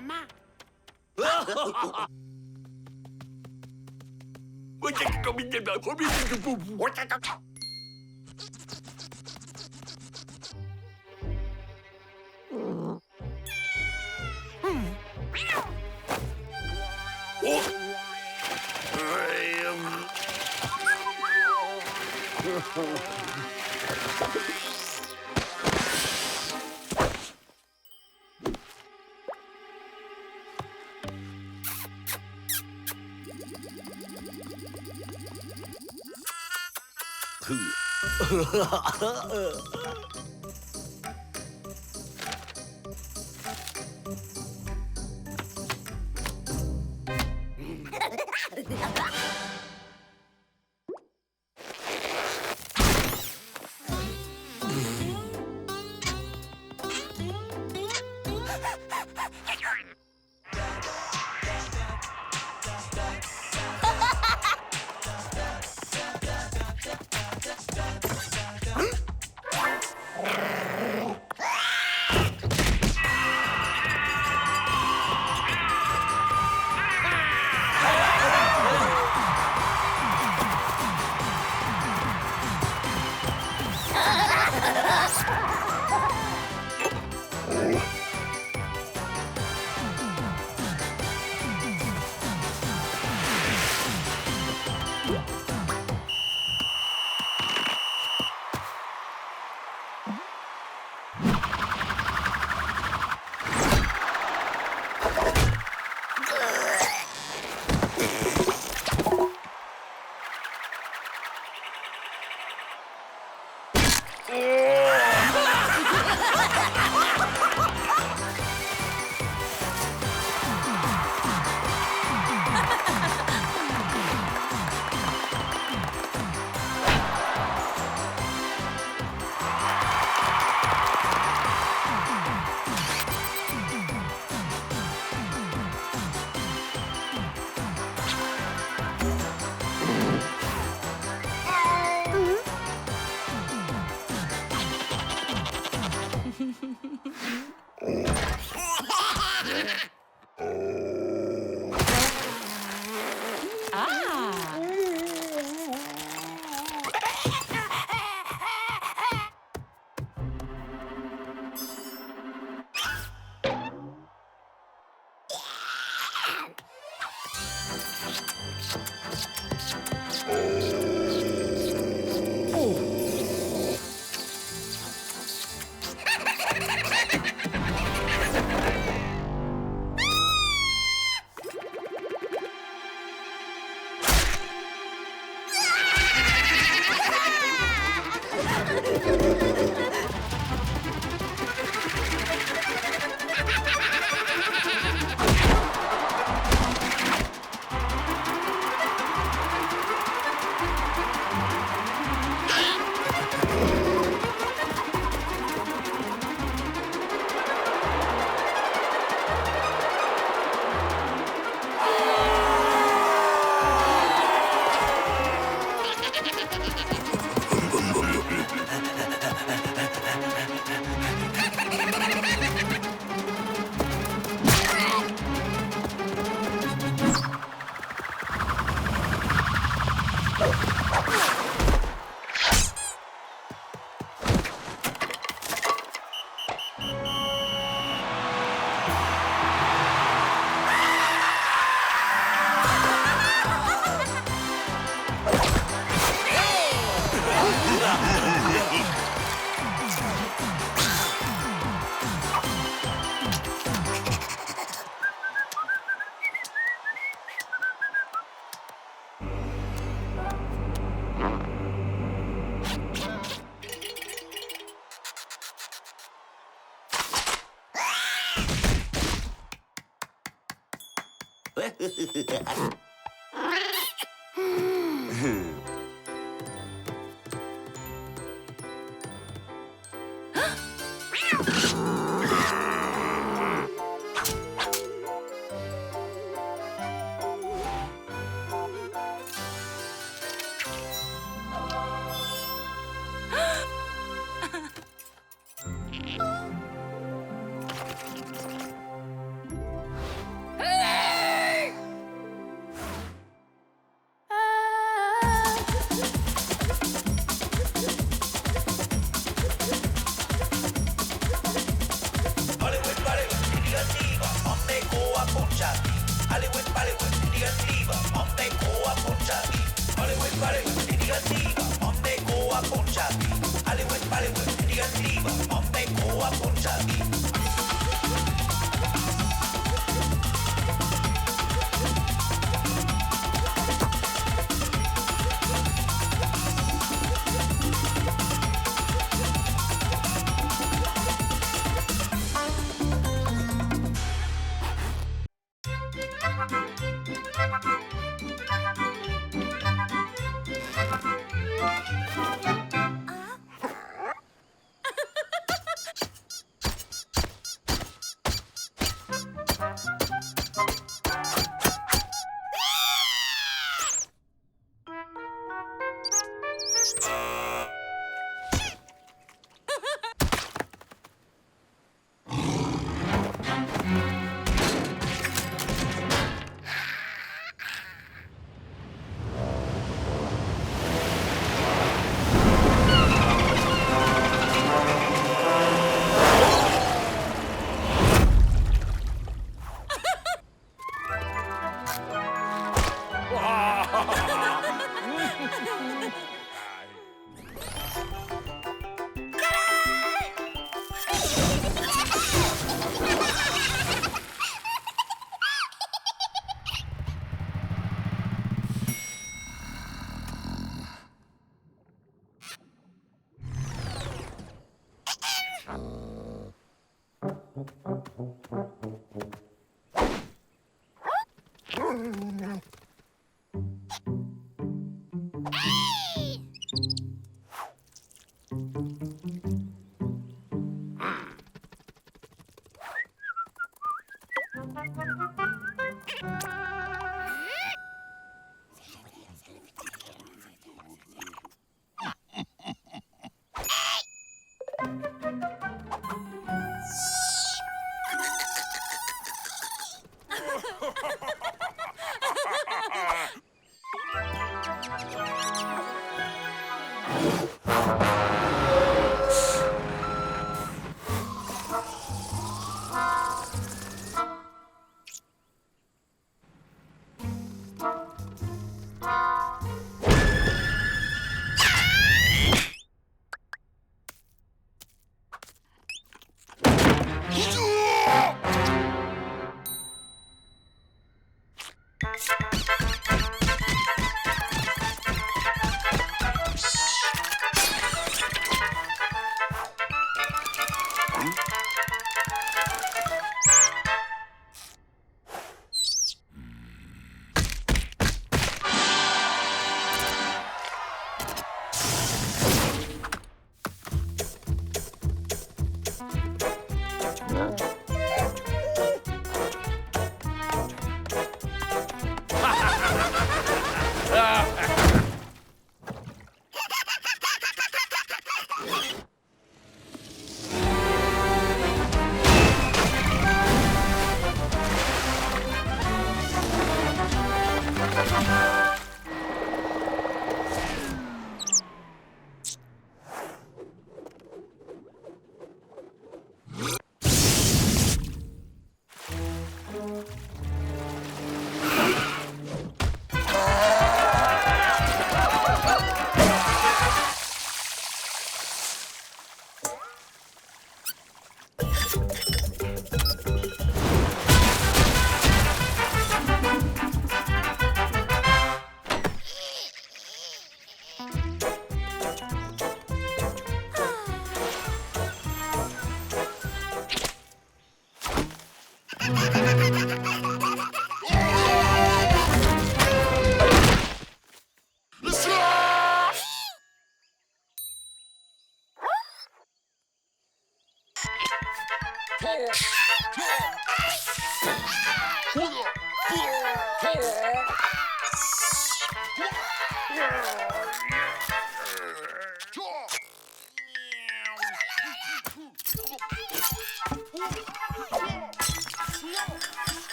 Mama.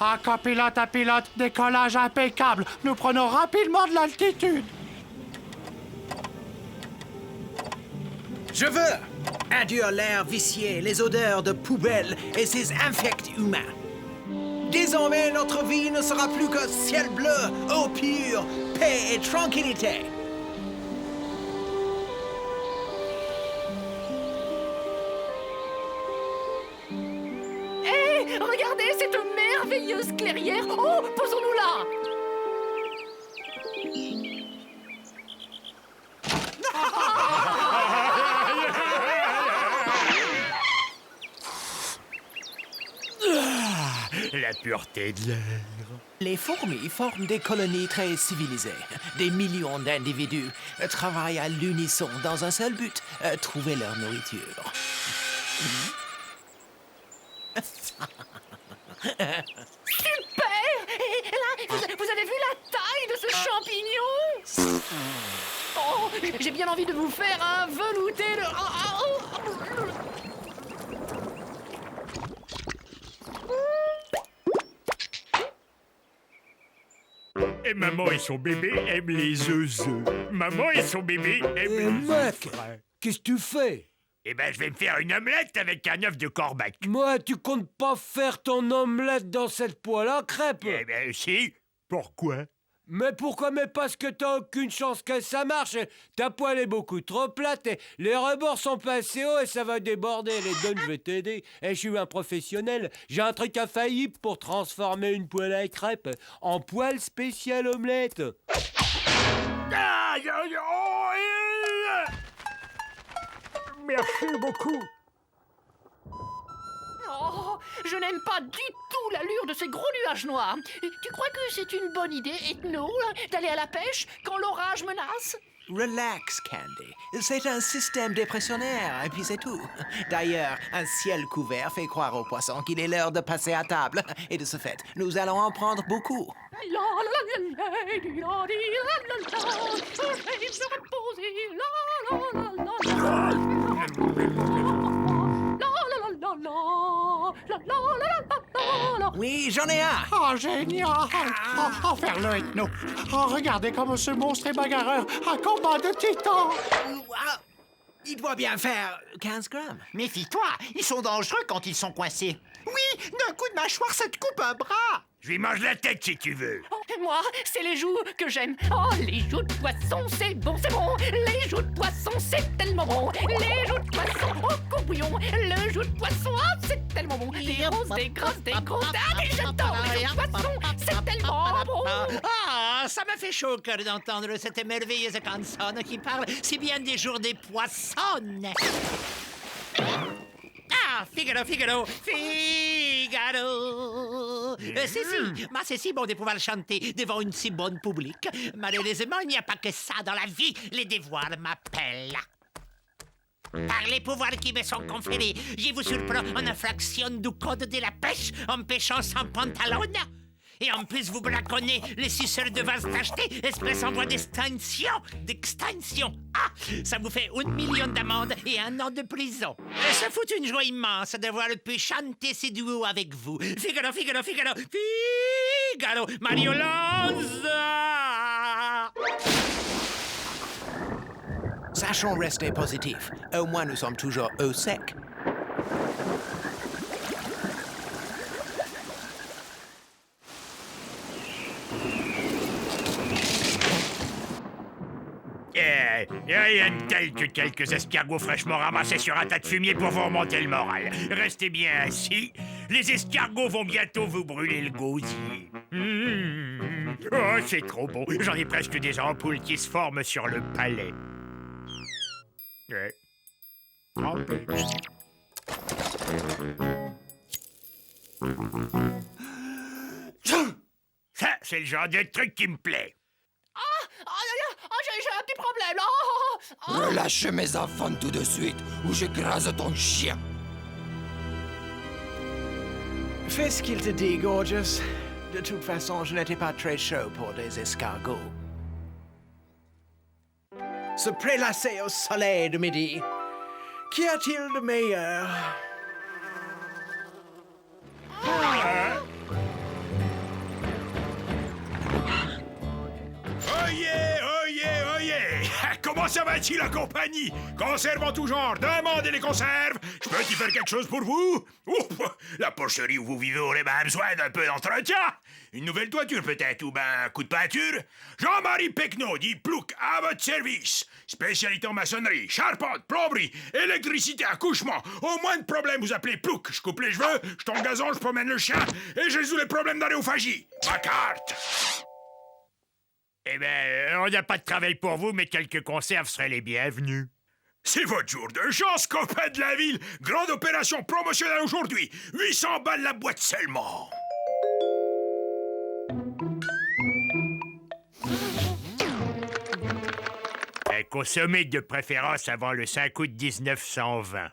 Ah, copilote à pilote, décollage impeccable. Nous prenons rapidement de l'altitude. Je veux adieu l'air vicié, les odeurs de poubelle et ces infects humains. Désormais, notre vie ne sera plus que ciel bleu, eau pure, paix et tranquillité. Regardez cette merveilleuse clairière. Oh, posons-nous là. La pureté de l'air. Les fourmis forment des colonies très civilisées. Des millions d'individus travaillent à l'unisson dans un seul but, trouver leur nourriture. Super. Et là, vous avez vu la taille de ce champignon? Oh, j'ai bien envie de vous faire un velouté de... Et maman et son bébé aiment les œufs. Maman et son bébé aiment les mec, frais. qu'est-ce que tu fais? Eh ben, je vais me faire une omelette avec un œuf de Corbac. Moi, tu comptes pas faire ton omelette dans cette poêle à crêpes? Eh ben, si. Pourquoi? Mais pourquoi? Mais parce que t'as aucune chance que ça marche. Ta poêle est beaucoup trop plate et les rebords sont pas assez hauts et ça va déborder. Les donnes, je vais t'aider. Et je suis un professionnel. J'ai un truc infaillible pour transformer une poêle à crêpes en poêle spéciale omelette. Ah, merci beaucoup. Oh, je n'aime pas du tout l'allure de ces gros nuages noirs. Tu crois que c'est une bonne idée, Ethno, d'aller à la pêche quand l'orage menace? Relax, Candy. C'est un système dépressionnaire, et puis c'est tout. D'ailleurs, un ciel couvert fait croire aux poissons qu'il est l'heure de passer à table. Et de ce fait, nous allons en prendre beaucoup. Oui, j'en ai un. Oh, génial! Oh, faire-le, Ethno. Oh, regardez comme ce monstre est bagarreur. Un combat de titans! Ah, il doit bien faire 15 grammes. Méfie-toi, ils sont dangereux quand ils sont coincés. Oui, d'un coup de mâchoire, ça te coupe un bras. Je lui mange la tête si tu veux. Oh, moi, c'est les joues que j'aime. Oh, les joues de poisson, c'est bon, c'est bon. Les joues de poisson, c'est tellement bon. Les joues de poisson, au courbouillon. Le joue de poisson, oh, c'est tellement bon. Des grosses, des grosses, des grosses. Ah, mais j'adore les joues de poisson, c'est tellement bon. Ah, ça m'a fait chaud au cœur d'entendre cette merveilleuse canzone qui parle si bien des jours des poissons. Ah, Figaro, Figaro, Figaro. C'est si bon de pouvoir chanter devant une si bonne public. Malheureusement, il n'y a pas que ça dans la vie. Les devoirs m'appellent. Par les pouvoirs qui me sont conférés, je vous surprends en infraction du code de la pêche en pêchant sans pantalon. Et en plus, vous braconnez les suceurs de vase tachetés, espèce en voie d'extinction. Ah, ça vous fait 1 million d'amendes et 1 an de prison. Ça fout une joie immense d'avoir pu chanter ces duos avec vous. Figaro, Figaro, Figaro, Figaro, Mario Lanza. Sachons rester positifs. Au moins, nous sommes toujours au sec. Rien de tel que quelques escargots fraîchement ramassés sur un tas de fumier pour vous remonter le moral. Restez bien assis, les escargots vont bientôt vous brûler le gosier. Oh, c'est trop bon, j'en ai presque des ampoules qui se forment sur le palais. Trempé. Ça, c'est le genre de truc qui me plaît. J'ai un petit problème. Relâche mes enfants tout de suite, ou j'écrase ton chien. Fais ce qu'il te dit, Gorgeous. De toute façon, je n'étais pas très chaud pour des escargots. Se prélasser au soleil de midi. Qu'y a-t-il de meilleur? Comment ça va-t-il la compagnie? Conserve en tout genre, demandez les conserves. Je peux y faire quelque chose pour vous? Ouf, la porcherie où vous vivez aurait bien besoin d'un peu d'entretien. Une nouvelle toiture peut-être, ou ben un coup de peinture. Jean-Marie Pecno dit Plouc à votre service. Spécialité en maçonnerie, charpente, plomberie, électricité, accouchement. Au moins de problème, vous appelez Plouc. Je coupe les cheveux, je tombe gazon, je promène le chien et je résous les problèmes d'aréophagie. Ma carte. Eh ben, on n'a pas de travail pour vous, mais quelques conserves seraient les bienvenus. C'est votre jour de chance, copain de la ville. Grande opération promotionnelle aujourd'hui. 800 balles la boîte seulement. Consommez de préférence avant le 5 août 1920.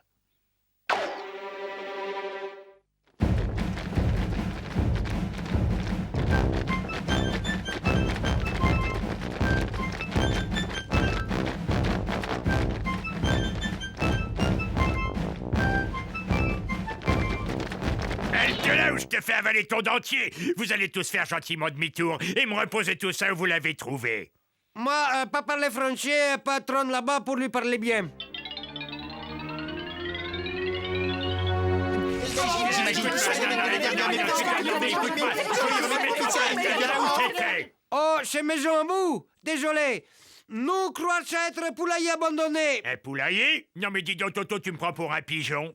Je te fais avaler ton dentier. Vous allez tous faire gentiment demi-tour et me reposer tout ça où vous l'avez trouvé. Moi, pas parler français, patron là-bas pour lui parler bien. Oh, c'est maison à vous. Désolé. Nous croyons être un poulailler abandonné. Un poulailler? Non mais dis donc, Toto, tu me prends pour un pigeon.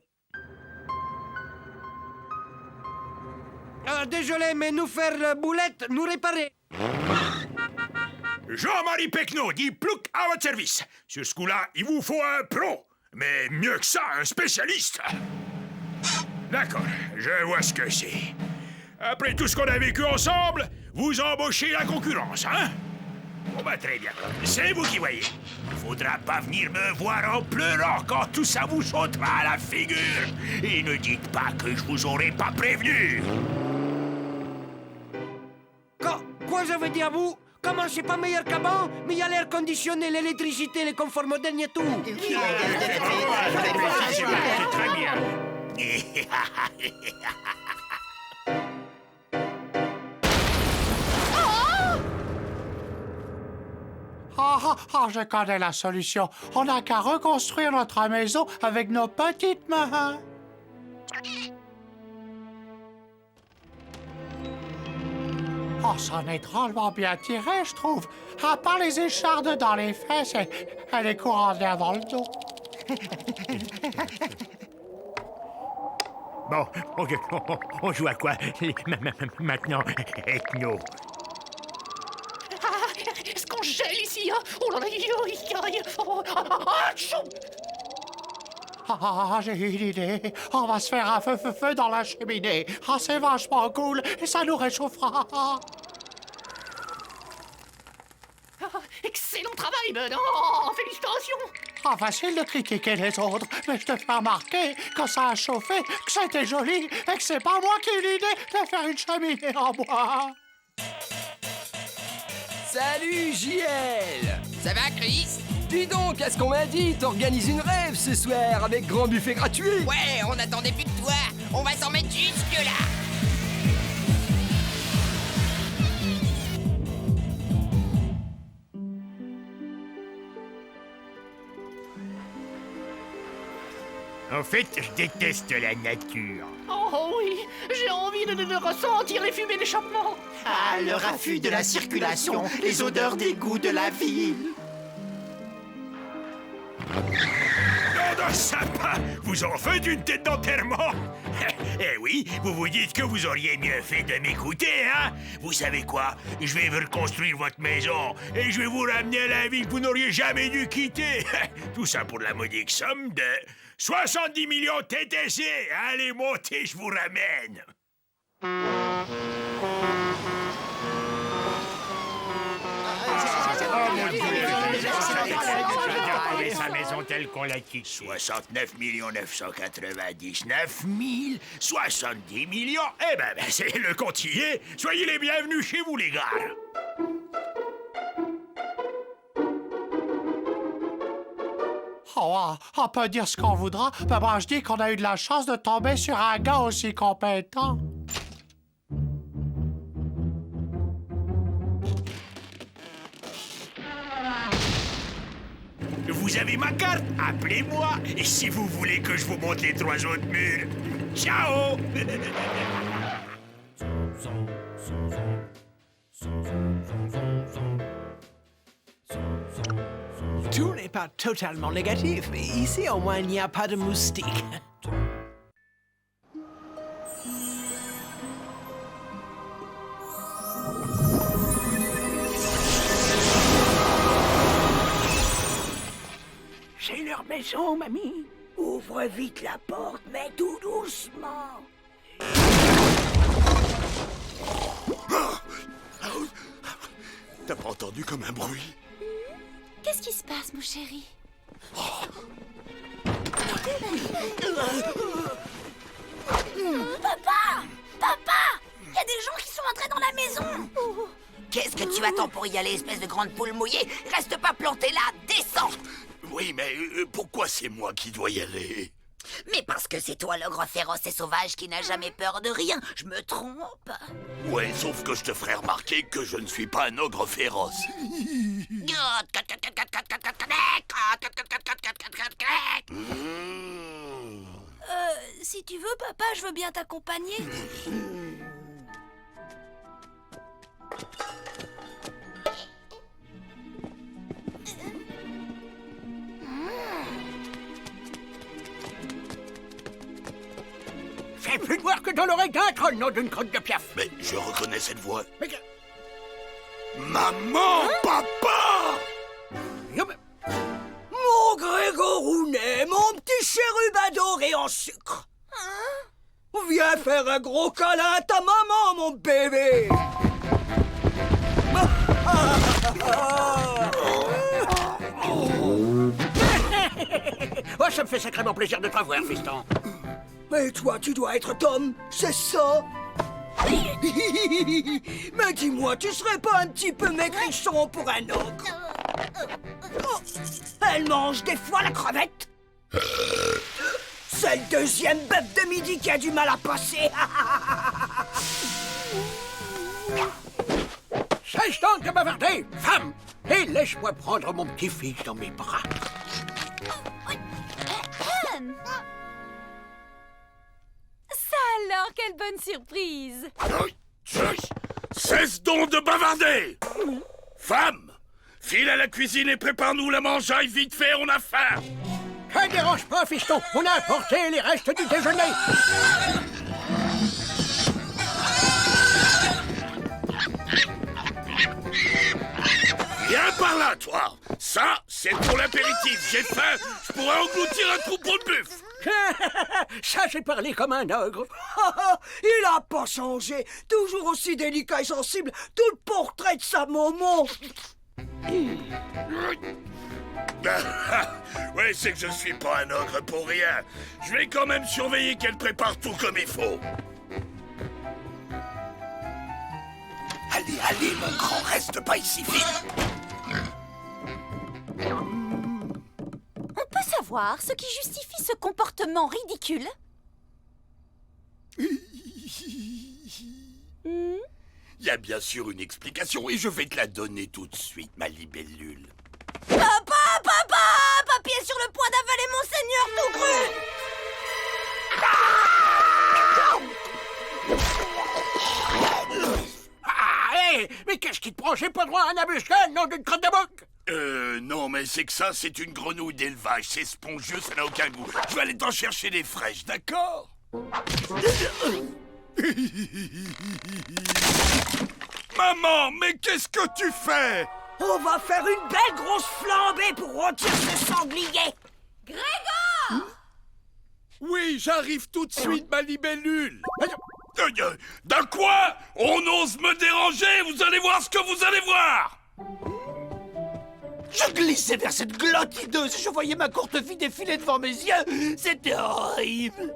Désolé, mais nous faire la boulette, nous réparer. Jean-Marie Pecno dit Plouc à votre service. Sur ce coup-là, il vous faut un pro. Mais mieux que ça, un spécialiste. D'accord, je vois ce que c'est. Après tout ce qu'on a vécu ensemble, vous embauchez la concurrence, hein? Bon bah très bien, c'est vous qui voyez. Faudra pas venir me voir en pleurant quand tout ça vous sautera à la figure. Et ne dites pas que je vous aurais pas prévenu. Quoi ça veut dire, vous? Comment c'est pas meilleur qu'avant? Mais il y a l'air conditionné, l'électricité, les conforts modernes, et tout. C'est très bien. Je connais la solution. On n'a qu'à reconstruire notre maison avec nos petites mains. Oh, c'en est drôlement bien tiré, je trouve. À part les échardes dans les fesses, elle est courante d'air dans le dos. Bon, on joue à quoi maintenant, Ethno? Ah, est-ce qu'on gèle ici, hein? Oh là là, chou! J'ai une idée. On va se faire un feu dans la cheminée. C'est vachement cool et ça nous réchauffera. Excellent travail, Bud! Félicitations! Facile de critiquer les autres, mais je te fais remarquer quand ça a chauffé, que c'était joli et que c'est pas moi qui ai eu l'idée de faire une cheminée en bois. Salut, JL! Ça va, Chris? Dis donc, qu'est-ce qu'on m'a dit? T'organises une rêve ce soir avec grand buffet gratuit? Ouais, on attendait plus de toi. On va s'en mettre jusque là. En fait, je déteste la nature. Oh oui, j'ai envie de ressentir les fumées d'échappement. Ah, le raffut de la circulation, les odeurs d'égout de la ville. Nom de sapin! Vous en faites une tête d'enterrement? Eh oui, vous vous dites que vous auriez mieux fait de m'écouter, hein? Vous savez quoi? Je vais vous reconstruire votre maison et je vais vous ramener à la ville que vous n'auriez jamais dû quitter. Tout ça pour la modique somme de 70 millions TTC. Allez, montez, je vous ramène. Sa maison telle qu'on l'a quittée. 69 999 000, 70 millions. Eh ben, c'est le compte y est. Soyez les bienvenus chez vous, les gars. On peut dire ce qu'on voudra, mais moi je dis qu'on a eu de la chance de tomber sur un gars aussi compétent. Vous avez ma carte, appelez-moi. Et si vous voulez que je vous montre les 3 autres murs, ciao. Tout n'est pas totalement négatif. Ici, au moins, il n'y a pas de moustiques. C'est leur maison, mamie. Ouvre vite la porte, mais tout doucement. T'as pas entendu comme un bruit? Qu'est-ce qui se passe, mon chéri? Papa! Papa! Il y a des gens qui sont entrés dans la maison! Qu'est-ce que tu attends pour y aller, espèce de grande poule mouillée? Reste pas planté là, descends! Oui, mais pourquoi c'est moi qui dois y aller? Mais parce que c'est toi l'ogre féroce et sauvage qui n'a jamais peur de rien, je me trompe? Ouais, sauf que je te ferai remarquer que je ne suis pas un ogre féroce. Si tu veux, papa, je veux bien t'accompagner. J'ai plus de voir que dans l'oreille d'un troll, nom d'une crotte de piaf. Mais je reconnais cette voix. Mais Maman, papa! Mon Grégo! Rounet, mon petit chérub adoré en sucre. Viens faire un gros câlin à ta maman, mon bébé. Oh, ça me fait sacrément plaisir de te revoir, fiston. Mais toi, tu dois être Tom, c'est ça? Mais dis-moi, tu serais pas un petit peu maigrichon pour un ogre? Oh, elle mange des fois la crevette. C'est le deuxième bœuf de midi qui a du mal à passer. Cesse donc de bavarder, femme, et laisse-moi prendre mon petit-fils dans mes bras. Ça alors, quelle bonne surprise! Cesse donc de bavarder! Femme, file à la cuisine et prépare-nous la mangeaille vite fait, on a faim! Ne dérange pas, fiston, on a apporté les restes du déjeuner. Viens par là, toi! Ça, c'est pour l'apéritif. J'ai faim, je pourrais engloutir un troupeau de buffles. Ça, j'ai parlé comme un ogre. Il a pas changé. Toujours aussi délicat et sensible. Tout le portrait de sa maman. Ouais, c'est que je suis pas un ogre pour rien. Je vais quand même surveiller qu'elle prépare tout comme il faut. Allez, allez, mon grand, reste pas ici, vite. On peut savoir ce qui justifie ce comportement ridicule? Il y a bien sûr une explication et je vais te la donner tout de suite, ma libellule. Papa! Papy est sur le point d'avaler mon seigneur tout cru! Hé, mais qu'est-ce qui te prend? J'ai pas droit à un embuscade, nom d'une crotte de bouc. Non, mais c'est que ça, c'est une grenouille d'élevage. C'est spongieux, ça n'a aucun goût. Je vais aller t'en chercher des fraîches, d'accord? Maman, mais qu'est-ce que tu fais? On va faire une belle grosse flambée pour rôtir ce sanglier. Grégor! Oui, j'arrive tout de suite, ma libellule. De quoi? On ose me déranger? Vous allez voir ce que vous allez voir! Je glissais vers cette glotte hideuse et je voyais ma courte fille défiler devant mes yeux. C'était horrible.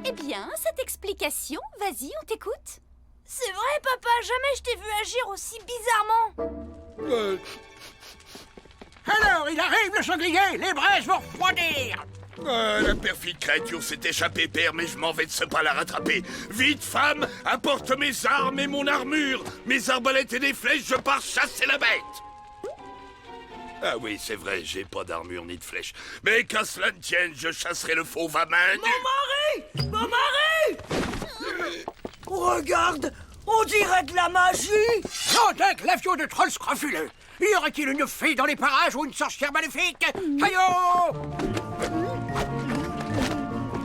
Eh bien, cette explication, vas-y, on t'écoute. C'est vrai, papa, jamais je t'ai vu agir aussi bizarrement. Alors, il arrive le sanglier, les braises vont refroidir. La perfide créature s'est échappée, père, mais je m'en vais de ce pas la rattraper. Vite, femme, apporte mes armes et mon armure. Mes arbalètes et des flèches, je pars chasser la bête. Ah oui, c'est vrai, j'ai pas d'armure ni de flèches. Mais qu'à cela ne tienne, je chasserai le fauve à main nue. Mon mari! Mon mari! Regarde, on dirait de la magie. Non, d'un glaviot de troll scrofuleux. Y aurait-il une fée dans les parages ou une sorcière maléfique? Hayo!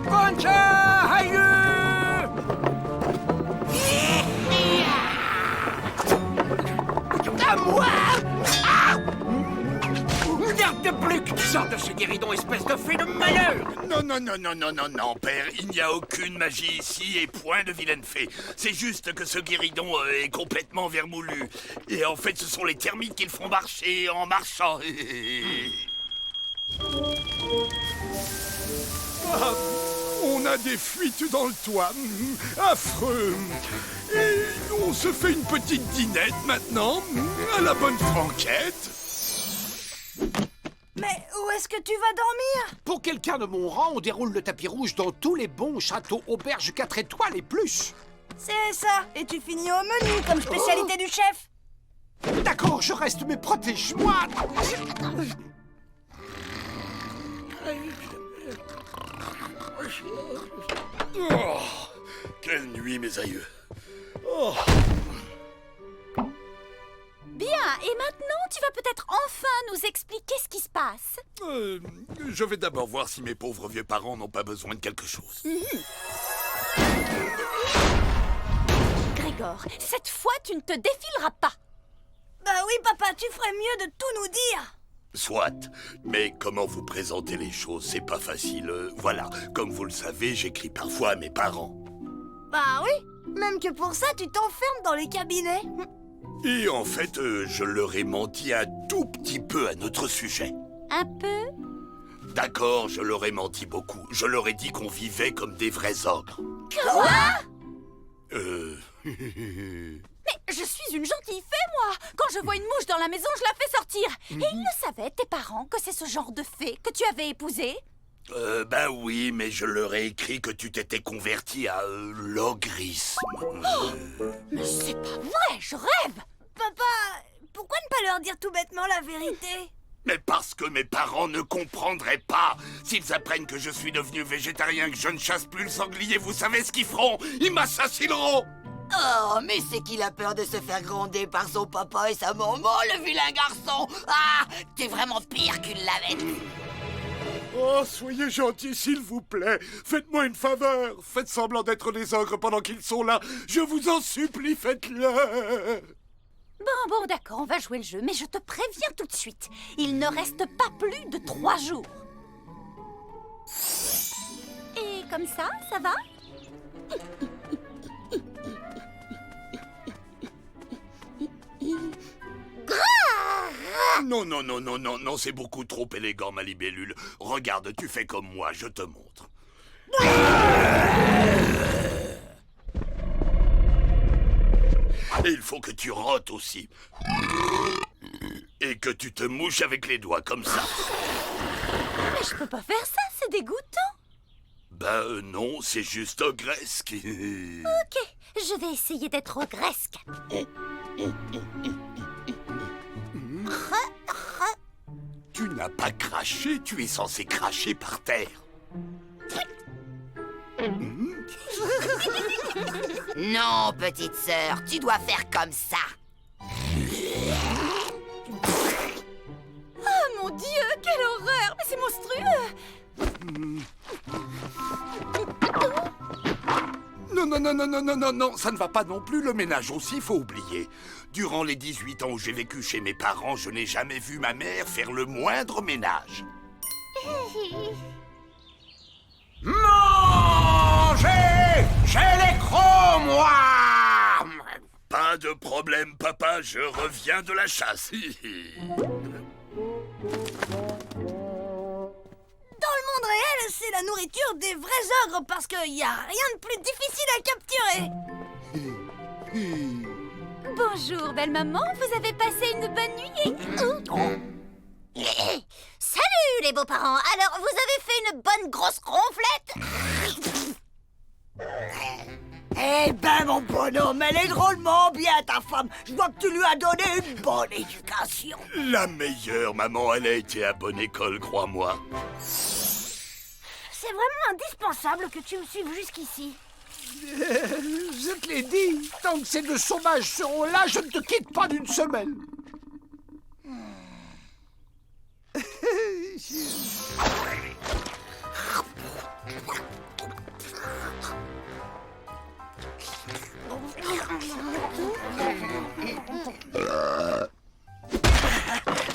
Bonza! Hayo! À moi! Garde de plus que tu sors de ce guéridon, espèce de fée de malheur! Non, père, il n'y a aucune magie ici et point de vilaine fée. C'est juste que ce guéridon est complètement vermoulu. Et en fait, ce sont les termites qui le font marcher en marchant. Ah, on a des fuites dans le toit. Affreux. Et on se fait une petite dînette maintenant, à la bonne franquette. Mais où est-ce que tu vas dormir? Pour quelqu'un de mon rang, on déroule le tapis rouge dans tous les bons châteaux, auberges 4 étoiles et plus. C'est ça, et tu finis au menu comme spécialité du chef. D'accord, je reste, mais protège-moi. Oh, quelle nuit, mes aïeux. Oh. Bien, et maintenant, tu vas peut-être enfin nous expliquer ce qui se passe. Je vais d'abord voir si mes pauvres vieux parents n'ont pas besoin de quelque chose. Grégor, cette fois, tu ne te défileras pas. Bah oui, papa, tu ferais mieux de tout nous dire. Soit, mais comment vous présenter les choses, c'est pas facile. Voilà, comme vous le savez, j'écris parfois à mes parents. Bah oui, même que pour ça, tu t'enfermes dans les cabinets. Et en fait, je leur ai menti un tout petit peu à notre sujet. Un peu? D'accord, je leur ai menti beaucoup. Je leur ai dit qu'on vivait comme des vrais ogres. Quoi? Mais je suis une gentille fée, moi. Quand je vois une mouche dans la maison, je la fais sortir. Et ils le savaient, tes parents, que c'est ce genre de fée que tu avais épousé? Ben oui, mais je leur ai écrit que tu t'étais converti à l'ogrisme. Mais c'est pas vrai, je rêve. Papa, pourquoi ne pas leur dire tout bêtement la vérité? Mais parce que mes parents ne comprendraient pas. S'ils apprennent que je suis devenu végétarien, que je ne chasse plus le sanglier, vous savez ce qu'ils feront? Ils m'assassineront. Oh, mais c'est qu'il a peur de se faire gronder par son papa et sa maman, le vilain garçon. Ah, t'es vraiment pire qu'une lavette. Oh, soyez gentils, s'il vous plaît. Faites-moi une faveur. Faites semblant d'être des ogres pendant qu'ils sont là. Je vous en supplie, faites-le. Bon, d'accord, on va jouer le jeu, mais je te préviens tout de suite. Il ne reste pas plus de 3 jours. Et comme ça va? Non, c'est beaucoup trop élégant, ma libellule. Regarde, tu fais comme moi, je te montre. Et il faut que tu rotes aussi. Et que tu te mouches avec les doigts, comme ça. Mais je peux pas faire ça, c'est dégoûtant. Ben non, c'est juste ogresque. Ok, je vais essayer d'être ogresque. Tu n'as pas craché, tu es censé cracher par terre. Non, petite sœur, tu dois faire comme ça. Oh mon Dieu, quelle horreur! Mais c'est monstrueux! Non, ça ne va pas non plus, le ménage aussi, faut oublier. Durant les 18 ans où j'ai vécu chez mes parents, je n'ai jamais vu ma mère faire le moindre ménage. Mangez! J'ai les crocs, moi! Pas de problème, papa, je reviens de la chasse. Dans le monde réel, c'est la nourriture des vrais ogres parce qu'il n'y a rien de plus difficile à capturer. Bonjour, belle maman, vous avez passé une bonne nuit? Salut les beaux-parents. Alors, vous avez fait une bonne grosse ronflette? Eh ben, mon bonhomme, elle est drôlement bien, ta femme. Je vois que tu lui as donné une bonne éducation. La meilleure, maman, elle a été à bonne école, crois-moi. C'est vraiment indispensable que tu me suives jusqu'ici. Je te l'ai dit, tant que ces deux sauvages seront là, je ne te quitte pas d'une semaine.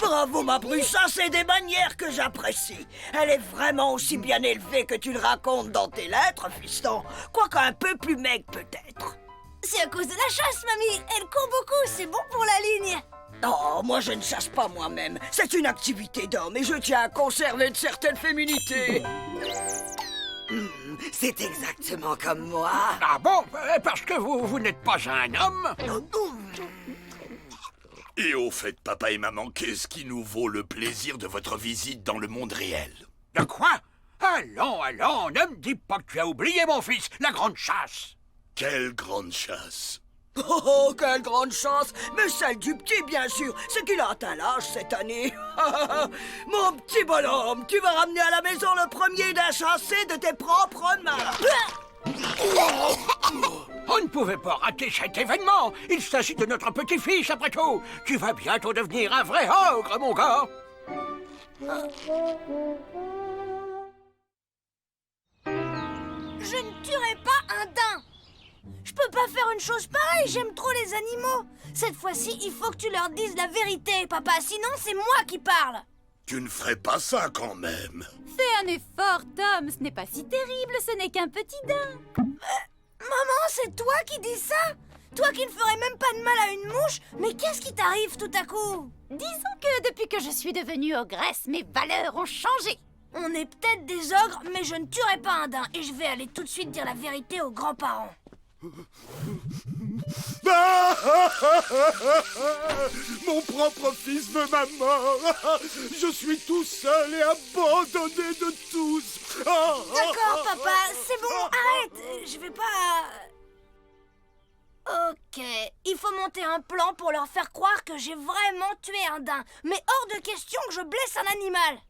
Bravo, ma Brussa, c'est des manières que j'apprécie. Elle est vraiment aussi bien élevée que tu le racontes dans tes lettres, fiston. Quoique un peu plus maigre, peut-être. C'est à cause de la chasse, mamie. Elle court beaucoup, c'est bon pour la ligne. Oh, moi je ne chasse pas moi-même. C'est une activité d'homme et je tiens à conserver une certaine féminité. C'est exactement comme moi. Ah bon? Parce que vous n'êtes pas un homme? Et au fait, papa et maman, qu'est-ce qui nous vaut le plaisir de votre visite dans le monde réel? De quoi? Allons, ne me dis pas que tu as oublié, mon fils, la grande chasse. Quelle grande chasse! Oh, quelle grande chance! Mais celle du petit, bien sûr, c'est qu'il a atteint l'âge cette année. Mon petit bonhomme, tu vas ramener à la maison le premier d'inchassé de tes propres mains. On ne pouvait pas rater cet événement. Il s'agit de notre petit-fils, après tout. Tu vas bientôt devenir un vrai ogre, mon gars. Je ne tuerai pas un daim. Je peux pas faire une chose pareille, j'aime trop les animaux. Cette fois-ci, il faut que tu leur dises la vérité, papa, sinon c'est moi qui parle. Tu ne ferais pas ça quand même. Fais un effort, Tom. Ce n'est pas si terrible, ce n'est qu'un petit daim. Maman, c'est toi qui dis ça? Toi qui ne ferais même pas de mal à une mouche? Mais qu'est-ce qui t'arrive tout à coup? Disons que depuis que je suis devenue ogresse, mes valeurs ont changé. On est peut-être des ogres, mais je ne tuerai pas un daim. Et je vais aller tout de suite dire la vérité aux grands-parents. Mon propre fils veut ma mort. Je suis tout seul et abandonné de tous. D'accord, papa, c'est bon, arrête. Je vais pas... Ok, il faut monter un plan pour leur faire croire que j'ai vraiment tué un daim. Mais hors de question que je blesse un animal.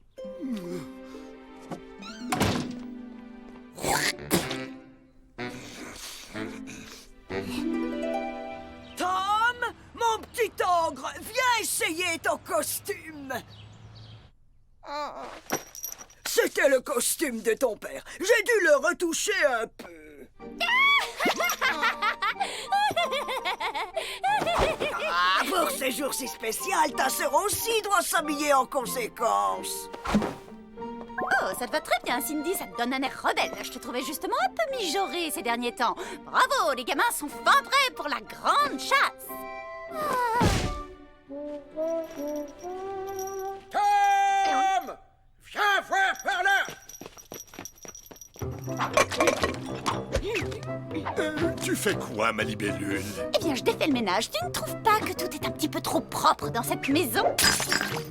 Tom, mon petit ogre, viens essayer ton costume. C'était le costume de ton père. J'ai dû le retoucher un peu. Ah, pour ces jours si spéciaux, ta sœur aussi doit s'habiller en conséquence. Oh, ça te va très bien, Cindy, ça te donne un air rebelle. Je te trouvais justement un peu mijaurée ces derniers temps. Bravo, les gamins sont fin prêts pour la grande chasse. Tom! Viens voir par là! Tu fais quoi, ma libellule? Eh bien, je défais le ménage. Tu ne trouves pas que tout est un petit peu trop propre dans cette maison?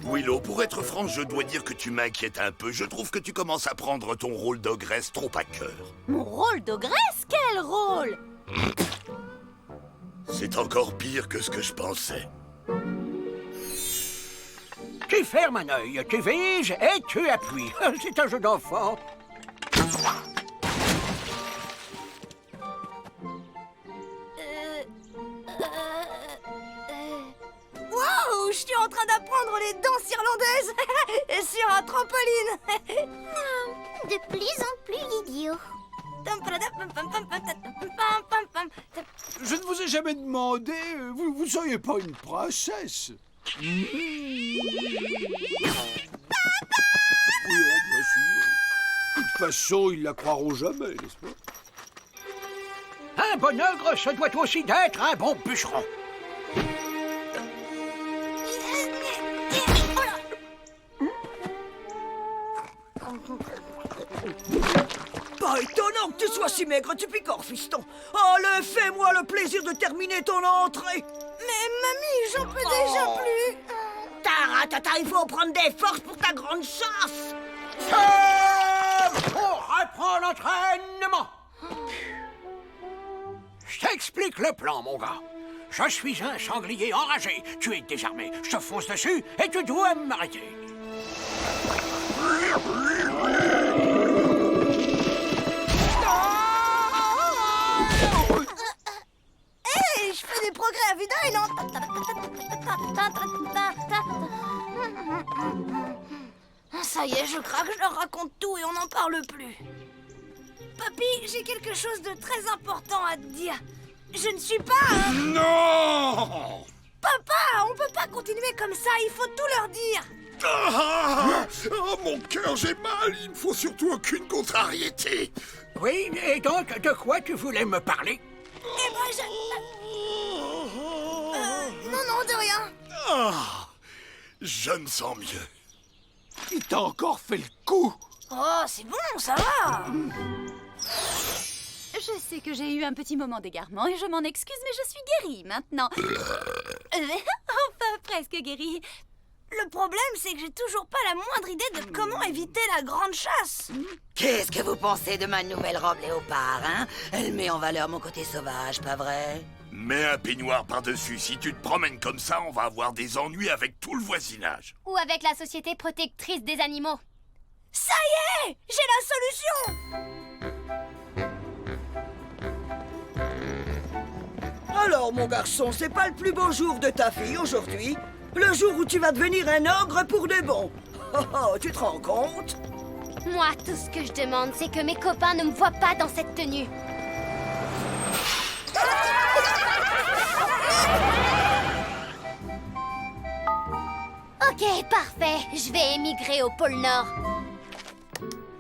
Willow, pour être franche, je dois dire que tu m'inquiètes un peu. Je trouve que tu commences à prendre ton rôle d'ogresse trop à cœur. Mon rôle d'ogresse? Quel rôle? C'est encore pire que ce que je pensais. Tu fermes un œil, tu vises et tu appuies. C'est un jeu d'enfant. Waouh, je suis en train d'apprendre les danses irlandaises sur un trampoline. De plus en plus idiot. Je ne vous ai jamais demandé, vous ne seriez pas une princesse? Oui, oh, bien sûr. De toute façon, ils la croiront jamais, n'est-ce pas? Un bon ogre se doit aussi d'être un bon bûcheron. Pas étonnant que tu sois si maigre, tu picores, fiston. Allez, fais-moi le plaisir de terminer ton entrée. Mais mamie, j'en peux déjà plus. Taratata, il faut prendre des forces pour ta grande chasse. On reprend l'entraînement. Je t'explique le plan, mon gars. Je suis un sanglier enragé. Tu es désarmé. Je te fonce dessus et tu dois m'arrêter. Hey, je fais des progrès à vue d'œil, non? Ça y est, je craque, je leur raconte tout et on n'en parle plus. Papy, j'ai quelque chose de très important à te dire. Je ne suis pas... Non! Papa, on peut pas continuer comme ça, il faut tout leur dire. Oh, mon cœur, j'ai mal. Il ne faut surtout aucune contrariété. Oui, et donc, de quoi tu voulais me parler? Eh ben, non, de rien. Ah, je me sens mieux. Il t'a encore fait le coup. Oh, c'est bon, ça va. Je sais que j'ai eu un petit moment d'égarement et je m'en excuse, mais je suis guérie maintenant. Enfin, presque guérie. Le problème, c'est que j'ai toujours pas la moindre idée de comment éviter la grande chasse. Qu'est-ce que vous pensez de ma nouvelle robe léopard, hein? Elle met en valeur mon côté sauvage, pas vrai? Mets un peignoir par-dessus. Si tu te promènes comme ça, on va avoir des ennuis avec tout le voisinage. Ou avec la Société protectrice des animaux. Ça y est, j'ai la solution. Alors, mon garçon, c'est pas le plus beau jour de ta fille aujourd'hui? Le jour où tu vas devenir un ogre pour de bon. Oh, oh, tu te rends compte? Moi, tout ce que je demande, c'est que mes copains ne me voient pas dans cette tenue. Ok, Parfait, je vais émigrer au pôle Nord.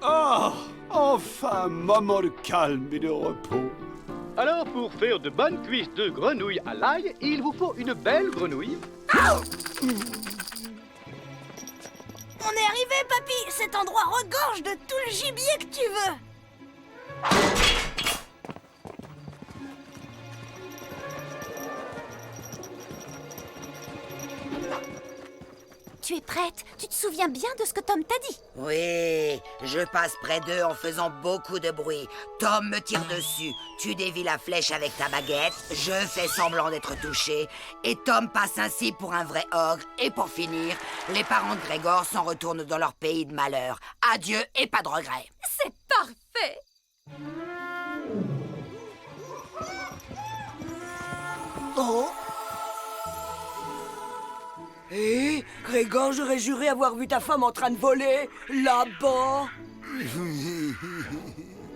Oh, enfin, moment de calme et de repos. Alors, pour faire de bonnes cuisses de grenouille à l'ail, il vous faut une belle grenouille. On est arrivé, papy. Cet endroit regorge de tout le gibier que tu veux. Tu es prête? Tu te souviens bien de ce que Tom t'a dit? Oui, je passe près d'eux en faisant beaucoup de bruit. Tom me tire dessus, tu dévies la flèche avec ta baguette, je fais semblant d'être touché, et Tom passe ainsi pour un vrai ogre. Et pour finir, les parents de Grégor s'en retournent dans leur pays de malheur. Adieu et pas de regrets. C'est parfait! Oh! Hé, Grégor, j'aurais juré avoir vu ta femme en train de voler, là-bas.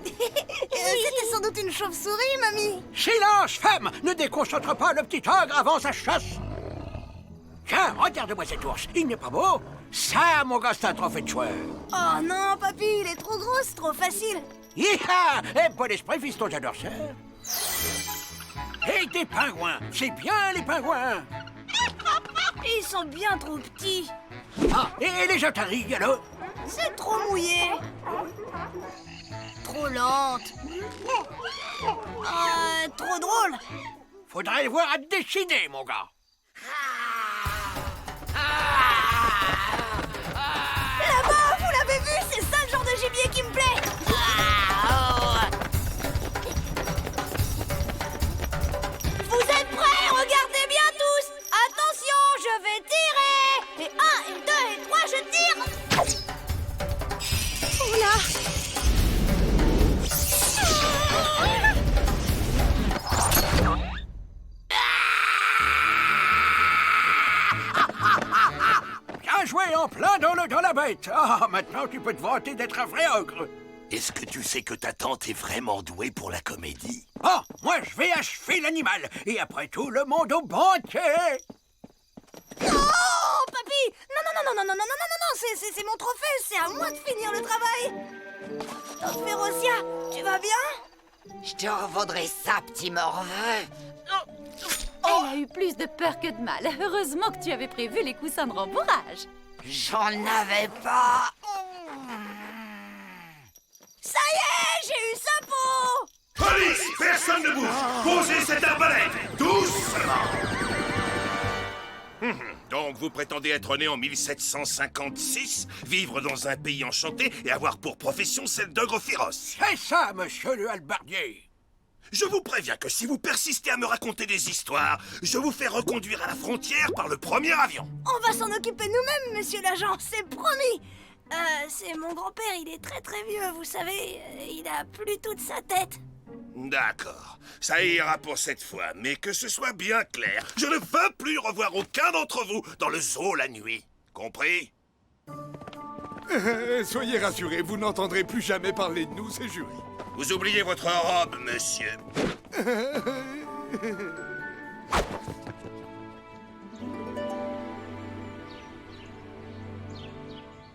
C'était sans doute une chauve-souris, mamie. Silence, femme! Ne déconcentre pas le petit ogre avant sa chasse. Tiens, regarde-moi cet ours, il n'est pas beau? Ça, mon gars, c'est un trophée de chouette. Oh non, papy, il est trop gros, c'est trop facile. Hi-ha! Eh, bon esprit, fiston, j'adore ça. Et des pingouins, c'est bien les pingouins. Ils sont bien trop petits. Ah, et les otaries, alors? C'est trop mouillé. Trop lente. Trop drôle. Faudrait le voir à décider, mon gars. Là-bas, vous l'avez vu, c'est ça le genre de gibier qui me plaît. Vous êtes prêts? Regardez bien tous. Attention, je vais tirer. Et 1, et 2, et 3, je tire. Oula. Bien joué en plein dans la bête. Ah, maintenant tu peux te vanter d'être un vrai ogre. Est-ce que tu sais que ta tante est vraiment douée pour la comédie? Oh, moi je vais achever l'animal. Et après tout, le monde au banquet. Oh, papy! Non, c'est mon trophée, c'est à moi de finir le travail. Tante Férocia, tu vas bien? Je te revendrai ça, petit morveux. Elle a eu plus de peur que de mal. Heureusement que tu avais prévu les coussins de rembourrage. J'en avais pas. Ça y est, j'ai eu sa peau! Police! Personne ne bouge! Posez cette arbalète! Doucement! Donc vous prétendez être né en 1756, vivre dans un pays enchanté et avoir pour profession celle d'ogre féroce. C'est ça, monsieur le halbardier. Je vous préviens que si vous persistez à me raconter des histoires, je vous fais reconduire à la frontière par le premier avion. On va s'en occuper nous-mêmes, monsieur l'agent, c'est promis. C'est mon grand-père, il est très très vieux, vous savez, il a plus toute sa tête. D'accord, ça ira pour cette fois, mais que ce soit bien clair, je ne veux plus revoir aucun d'entre vous dans le zoo la nuit. Compris? Soyez rassurés, vous n'entendrez plus jamais parler de nous, c'est juré. Vous oubliez votre robe, monsieur.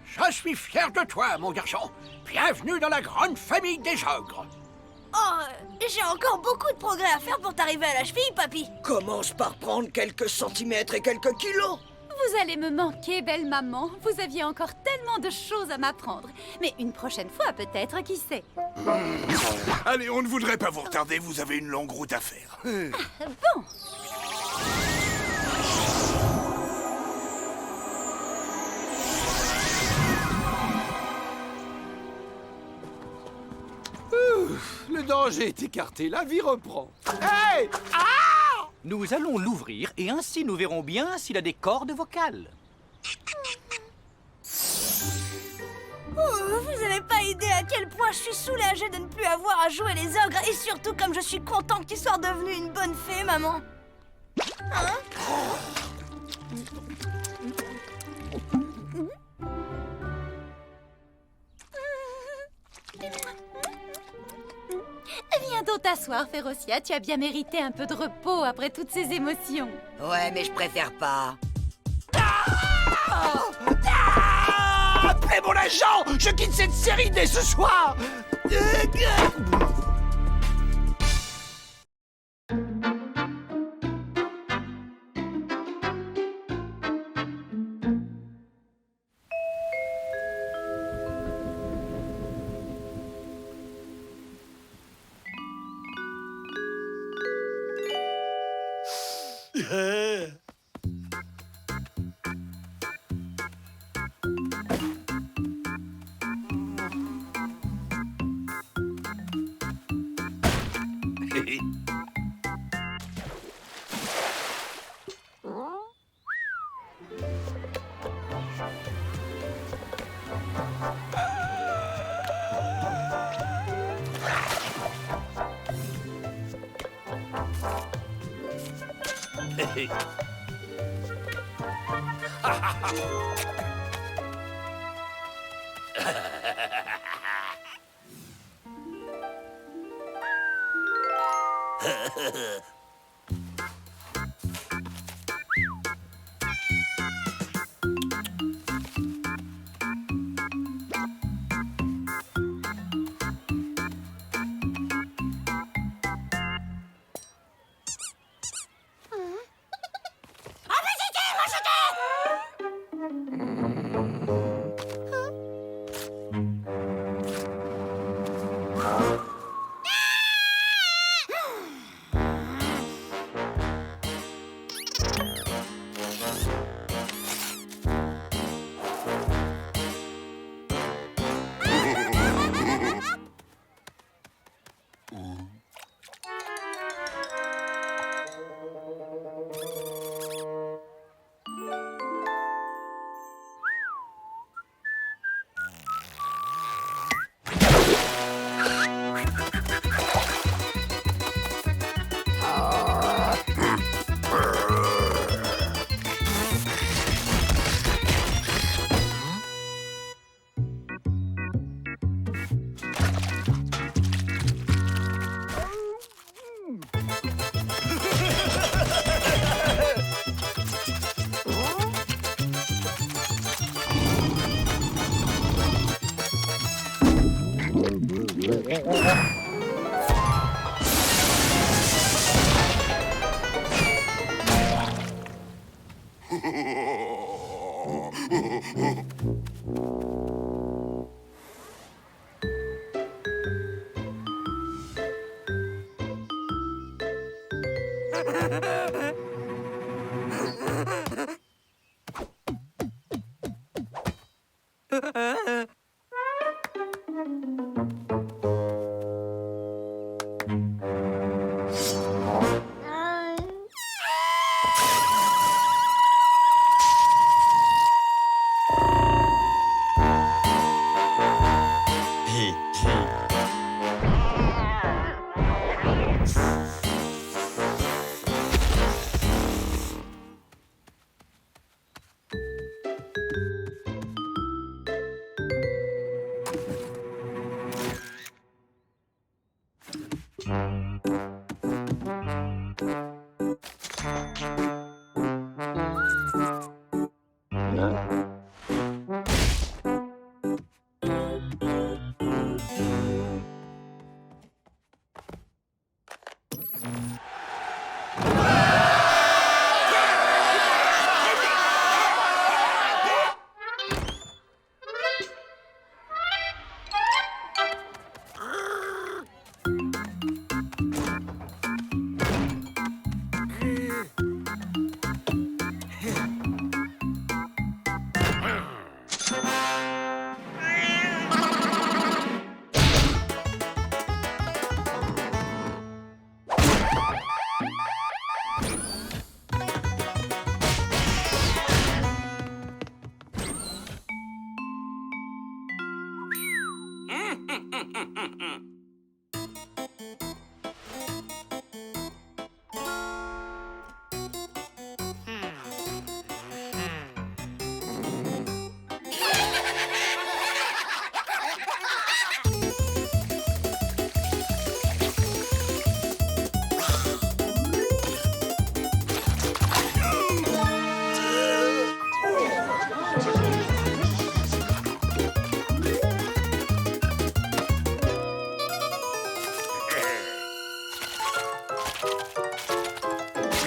Je suis fier de toi, mon garçon. Bienvenue dans la grande famille des ogres. Oh, j'ai encore beaucoup de progrès à faire pour t'arriver à la cheville, papy. Commence par prendre quelques centimètres et quelques kilos. Vous allez me manquer, belle maman. Vous aviez encore tellement de choses à m'apprendre. Mais une prochaine fois, peut-être, qui sait? Allez, on ne voudrait pas vous retarder, vous avez une longue route à faire. Bon. Le danger est écarté, la vie reprend. Hey! Nous allons l'ouvrir et ainsi nous verrons bien s'il a des cordes vocales. Oh, vous avez pas idée à quel point je suis soulagée de ne plus avoir à jouer les ogres et surtout comme je suis content que tu sois devenue une bonne fée, maman. Hein? Viens donc t'asseoir, Férocia. Tu as bien mérité un peu de repos après toutes ces émotions. Ouais, mais je préfère pas. Appelez mon agent! Je quitte cette série dès ce soir!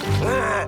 Ah